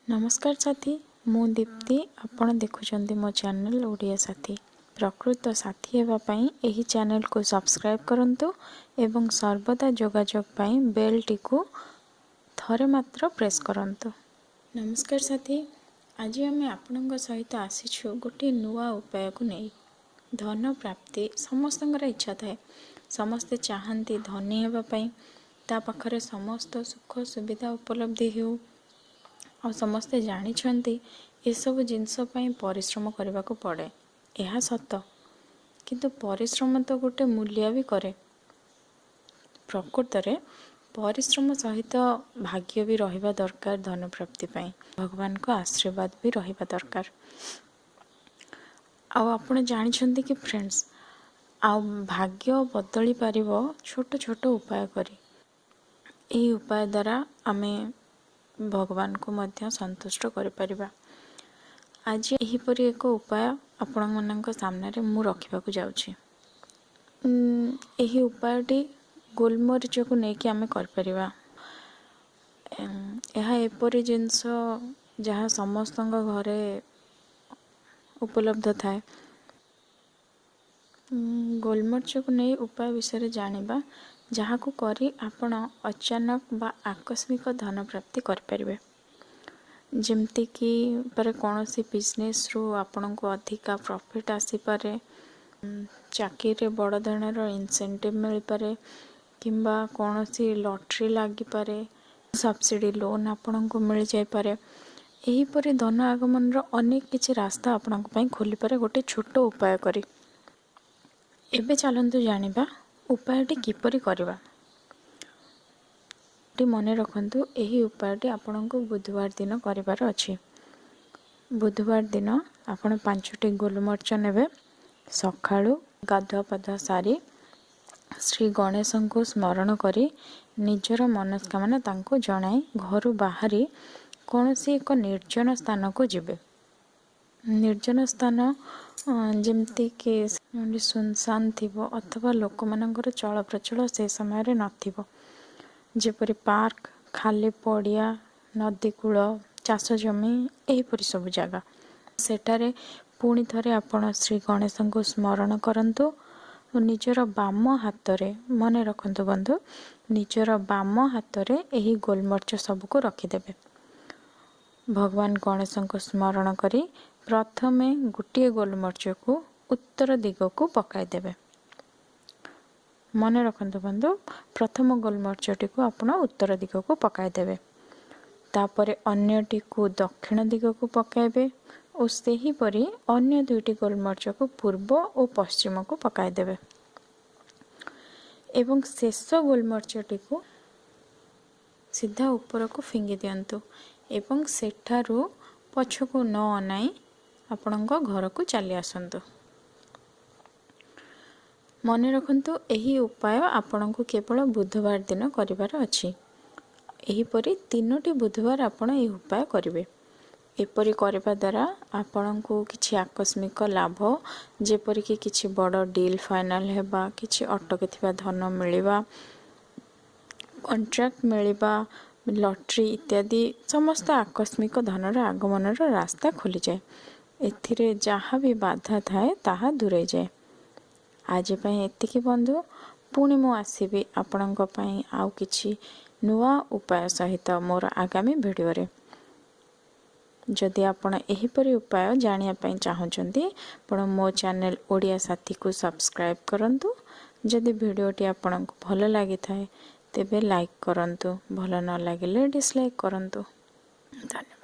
नमस्कार साथी मु दीप्ति आपण देखुचंती मो चैनल ओडिया साथी प्रकृत साथी हेबा पई एही चैनल को सब्सक्राइब करंतु एवं सर्वदा जोगाजोग पई बेल टी को थरे मात्र प्रेस करंतु। नमस्कार साथी आज आम आपण सहित आसीछु गोटे नुआ उपाय को नहीं। धन प्राप्ति समस्तंकर इच्छा थाए, समस्ते चाहती धनी हेबा पई, ता पाखरे समस्त सुख सुविधा उपलब्धि हो और समस्ते जानी ये सब जिनस परिश्रम करने को पड़े। यह सत किंतु परिश्रम तो गोटे मूल्य भी करे। प्रकृत में परिश्रम सहित भाग्य भी रहिबा दरकार। धन प्राप्ति पाई भगवान को आशीर्वाद भी रहिबा दरकार। आपण जानी कि फ्रेंड्स भाग्य बदली पारिबो छोट छोट उपाय करी। यही उपाय द्वारा आमे भगवान को मध्य संतुष्ट कर परिबा। आज एहीपरि एक उपाय आपण मानक सामने रे मु रखिबा को जाउछि। एही उपायटी गोलमरीच को लेकिन आम कर एपरी जिनस जहाँ समस्त घरे उपलब्ध थाए। गोलमरीच को नहीं उपाय विषय जानिबा जहाँ को करी आपण अचानक बा आकस्मिक धन प्राप्ति करें। जमती कि पर कौन सी बिजनेस रू आपण को अधिका प्रॉफिट आसी पारे, चाकरी बड़ धरणार इंसेंटिव मिल पारे, किंबा कौन सी लॉटरी लगी पारे, सब्सिडी लोन आपण को मिल जाय पारे। एहीपरि धन आगमन अनेक किछि रास्ता आपण को खोली पारे गोटे छोट उपाय करी। एबे चलंतु जानिबा उपायटी किपरि करबा। मन रखंतु यही उपायटी आपण को बुधवार दिन करिवार अछि। बुधवार दिन आपण 5टी गोलमरीच नेबे। सकाळु गाधुआ पाधुआ सारी श्री गणेश को स्मरण करी निजर मनस्कामना तांको जणाई घर बाहरी कौन सी एक निर्जन स्थान को जिबे। निर्जन स्थान जमती कि सुनसान थिबो अथवा लोक मानकर चल प्रचल से समय रे नथिबो, जेपरि पार्क, खाली पड़िया, नदी कूल, चाष जमी एहीपरि सब जगह। सेठारे पुणी थरे आपण श्री गणेश को स्मरण करंतु। निजर बाम हाथ रे मन रखंतु बंधु, निजर बाम हाथ रे एही गोलमरीच सब को रखिदेबे। भगवान गणेश को स्मरण करी प्रथमे गोटे गोलमरीच को उत्तर दिग को पकाई देबे। मन रखंतु बंधु, प्रथम गोलमरीचटी को आपण उत्तर दिग को पकाई देबे। तापरे अन्यटी को दक्षिण दिग को पकाइबे और सेही परी अन्य दुईटी गोलमरीच को पूर्व और पश्चिम को पकाई देबे। एवं शेष गोलमरीचटी को सीधा ऊपर को फिंगी दियंतु एवं सेठारु पछको न अनाई आपणक घर को चली आसंतु। मन रखंतु यही उपाय आपण को केवल बुधवार दिन करिवार अछि। एहीपरि 3टी बुधवार आपण यह उपाय करिवे। एपरि करबा द्वारा आपण को किछि आकस्मिक लाभ, जेपरि कि किछि बड़ डील फाइनल हेबा, किछि अटकी थिबा धन मिलिबा, कॉन्ट्रैक्ट मिलिबा, लॉटरी इत्यादि समस्त आकस्मिक धनर आगमनर रास्ता खोली जाए। एथिरे जहाँ भी बाधा थाए ताहा दूरे जाए। आज पई एतिकी बंधु, पुणी मु आसीबी आपणक पई आउ किछि नुआ उपाय सहित मोर आगामी वीडियो रे। जदि आपण एहीपरि उपाय जानिया पई चाहउचंती आपण मो चैनल ओडिया साथी को सब्सक्राइब करंतु। जदि वीडियोटी आपणक भल लागि थाए तेबे लाइक करंतु, भल न लागिले डिसलाइक करंतु। धन्यवाद।